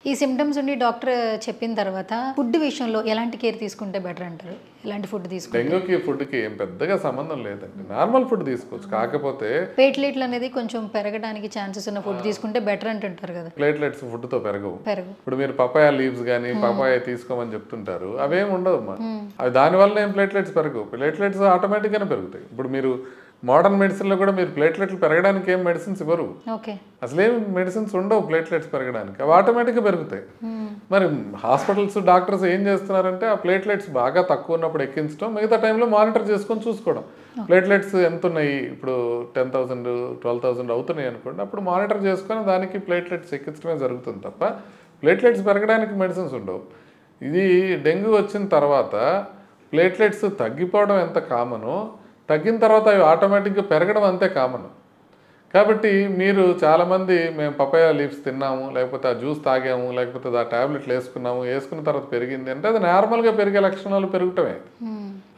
ఈ సింప్టమ్స్ ఉండి డాక్టర్ చెప్పిన తర్వాత ఫుడ్ విషయంలో ఎలాంటి కేర్ తీసుకుంటే బెటర్ అంటారు? ఎలాంటి ఫుడ్ తీసుకుంటే? డెంగ్యూకి ఫుడ్కి ఏం పెద్దగా సంబంధం లేదండి. నార్మల్ ఫుడ్ తీసుకోవచ్చు. కాకపోతే ప్లేట్లెట్లు అనేది కొంచెం పెరగడానికి ఛాన్సెస్ ఉన్న ఫుడ్ తీసుకుంటే బెటర్ అంటుంటారు కదా. ప్లేట్లెట్స్ ఫుడ్తో పెరగవు. ఇప్పుడు మీరు పపాయ లీవ్స్ కానీ పపాయ తీసుకోమని చెప్తుంటారు, అవేం ఉండవు అమ్మా. అవి దానివల్ల ఏం ప్లేట్లెట్స్ పెరగవు. ప్లేట్లెట్స్ ఆటోమేటిక్గానే పెరుగుతాయి. ఇప్పుడు మీరు మోడర్న్ మెడిసిన్లో కూడా మీరు ప్లేట్లెట్లు పెరగడానికి ఏం మెడిసిన్స్ ఇవ్వరు. అసలేం మెడిసిన్స్ ఉండవు ప్లేట్లెట్స్ పెరగడానికి, అవి ఆటోమేటిక్గా పెరుగుతాయి. మరి హాస్పిటల్స్ డాక్టర్స్ ఏం చేస్తున్నారంటే ఆ ప్లేట్లెట్స్ బాగా తక్కువ ఉన్నప్పుడు ఎక్కించడం, మిగతా టైంలో మానిటర్ చేసుకొని చూసుకోవడం. ప్లేట్లెట్స్ ఎంత ఉన్నాయి, ఇప్పుడు 10,000 12,000 అవుతున్నాయి అనుకోండి, అప్పుడు మానిటర్ చేసుకొని దానికి ప్లేట్లెట్స్ ఎక్కించడమే జరుగుతుంది తప్ప ప్లేట్లెట్స్ పెరగడానికి మెడిసిన్స్ ఉండవు. ఇది డెంగ్యూ వచ్చిన తర్వాత ప్లేట్లెట్స్ తగ్గిపోవడం ఎంత కామనో, తగ్గిన తర్వాత అవి ఆటోమేటిక్గా పెరగడం అంతే కామన్. కాబట్టి మీరు చాలామంది మేము పపాయ లీవ్స్ తిన్నాము, లేకపోతే ఆ జ్యూస్ తాగాము, లేకపోతే ఆ ట్యాబ్లెట్లు వేసుకున్న తర్వాత పెరిగింది అంటే అది నార్మల్గా పెరిగే లక్షణాలు పెరగటమే,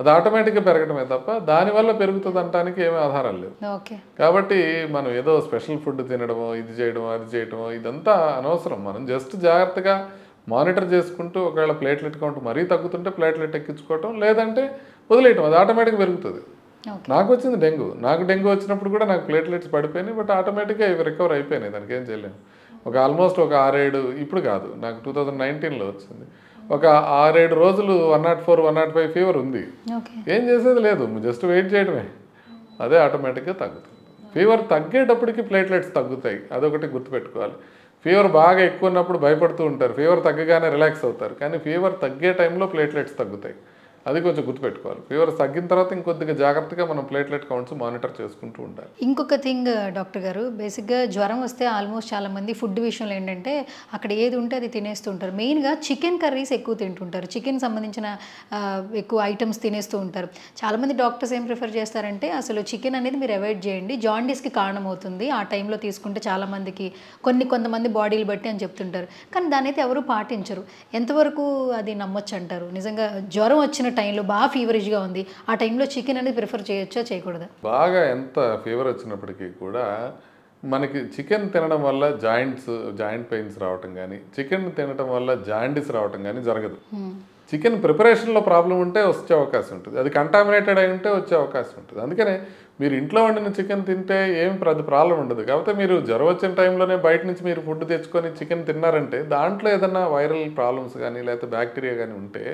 అది ఆటోమేటిక్గా పెరగటమే తప్ప దానివల్ల పెరుగుతుంది అనడానికి ఏమీ ఆధారాలు లేవు. కాబట్టి మనం ఏదో స్పెషల్ ఫుడ్ తినడమో, ఇది చేయడమో, అది చేయడమో ఇదంతా అనవసరం. మనం జస్ట్ జాగ్రత్తగా మానిటర్ చేసుకుంటూ ఒకవేళ ప్లేట్లెట్ కౌంట్ మరీ తగ్గుతుంటే ప్లేట్లెట్ ఎక్కించుకోవటం, లేదంటే వదిలేయటం, అది ఆటోమేటిక్గా పెరుగుతుంది. నాకు వచ్చింది డెంగ్యూ. నాకు డెంగ్యూ వచ్చినప్పుడు కూడా నాకు ప్లేట్లెట్స్ పడిపోయినాయి, బట్ ఆటోమేటిక్గా ఇవి రికవర్ అయిపోయినాయి, దానికి ఏం చేయలేము. ఆల్మోస్ట్ ఒక 6-7, ఇప్పుడు కాదు, నాకు 2019లో వచ్చింది. ఒక 6-7 రోజులు 104, 105 ఫీవర్ ఉంది. ఏం చేసేది లేదు, జస్ట్ వెయిట్ చేయడమే, అదే ఆటోమేటిక్గా తగ్గుతుంది. ఫీవర్ తగ్గేటప్పటికి ప్లేట్లెట్స్ తగ్గుతాయి, అదొకటి గుర్తుపెట్టుకోవాలి. ఫీవర్ బాగా ఎక్కువ ఉన్నప్పుడు భయపడుతూ ఉంటారు, ఫీవర్ తగ్గగానే రిలాక్స్ అవుతారు, కానీ ఫీవర్ తగ్గే టైంలో ప్లేట్లెట్స్ తగ్గుతాయి, అది కొంచెం గుర్తుపెట్టుకోవాలి. ఫీవర్ తగ్గిన తర్వాత ఇంకొద్దిగా జాగ్రత్తగా మనం ప్లేట్లెట్ కౌంట్స్ మానిటర్ చేసుకుంటూ ఉండాలి. ఇంకొక థింగ్ డాక్టర్ గారు, బేసిక్గా జ్వరం వస్తే ఆల్మోస్ట్ చాలామంది ఫుడ్ విషయంలో ఏంటంటే అక్కడ ఏది ఉంటే అది తినేస్తూ ఉంటారు. మెయిన్గా చికెన్ కర్రీస్ ఎక్కువ తింటుంటారు, చికెన్ సంబంధించిన ఎక్కువ ఐటమ్స్ తినేస్తూ ఉంటారు. చాలామంది డాక్టర్స్ ఏం ప్రిఫర్ చేస్తారంటే అసలు చికెన్ అనేది మీరు అవాయిడ్ చేయండి, జాండీస్కి కారణం అవుతుంది, ఆ టైంలో తీసుకుంటే చాలామందికి కొంతమంది బాడీలు బట్టి అని చెప్తుంటారు. కానీ దాని అయితే ఎవరు పాటించరు. ఎంతవరకు అది నమ్మొచ్చు అంటారు? నిజంగా జ్వరం వచ్చిన టైంలో బాగా ఫీవరిష్గా ఉంది, ఆ టైంలో చికెన్ అనేది ప్రిఫర్ చేయొచ్చా, చేయకూడదా? బాగా ఎంత ఫీవర్ వచ్చినప్పటికీ కూడా మనకి చికెన్ తినడం వల్ల జాయింట్ పెయిన్స్ రావటం కానీ, చికెన్ తినడం వల్ల జాండీస్ రావటం కానీ జరగదు. చికెన్ ప్రిపరేషన్లో ప్రాబ్లం ఉంటే వచ్చే అవకాశం ఉంటుంది, అది కంటామినేటెడ్ అయి ఉంటే వచ్చే అవకాశం ఉంటుంది. అందుకనే మీరు ఇంట్లో వండిన చికెన్ తింటే ఏం ప్రాబ్లం ఉండదు. కాకపోతే మీరు జ్వరం వచ్చిన టైంలోనే బయట నుంచి మీరు ఫుడ్ తెచ్చుకొని చికెన్ తిన్నారంటే దాంట్లో ఏదైనా వైరల్ ప్రాబ్లమ్స్ కానీ లేకపోతే బ్యాక్టీరియా కానీ ఉంటే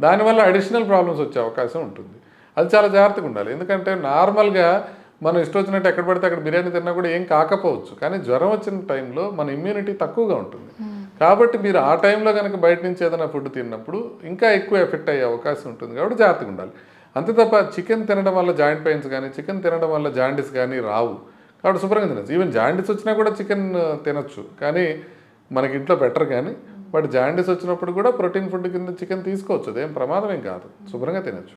దానివల్ల అడిషనల్ ప్రాబ్లమ్స్ వచ్చే అవకాశం ఉంటుంది. అది చాలా జాగ్రత్తగా ఉండాలి. ఎందుకంటే నార్మల్గా మనం ఇష్టం వచ్చినట్టు ఎక్కడ పడితే అక్కడ బిర్యానీ తిన్నా కూడా ఏం కాకపోవచ్చు, కానీ జ్వరం వచ్చిన టైంలో మన ఇమ్యూనిటీ తక్కువగా ఉంటుంది. కాబట్టి మీరు ఆ టైంలో కనుక బయట నుంచి ఏదైనా ఫుడ్ తిన్నప్పుడు ఇంకా ఎక్కువ ఎఫెక్ట్ అయ్యే అవకాశం ఉంటుంది. కాబట్టి జాగ్రత్తగా ఉండాలి. అంతే తప్ప చికెన్ తినడం వల్ల జాయింట్ పెయిన్స్ కానీ, చికెన్ తినడం వల్ల జాండీస్ కానీ రావు. కాబట్టి శుభ్రంగా తినచ్చు. ఈవెన్ జాండీస్ వచ్చినా కూడా చికెన్ తినచ్చు, కానీ మనకి ఇంట్లో బెటర్. కానీ బట్ జాండీస్ వచ్చినప్పుడు కూడా ప్రోటీన్ ఫుడ్ కింద చికెన్ తీసుకోవచ్చు, అదేం ప్రమాదం ఏం కాదు, శుభ్రంగా తినచ్చు.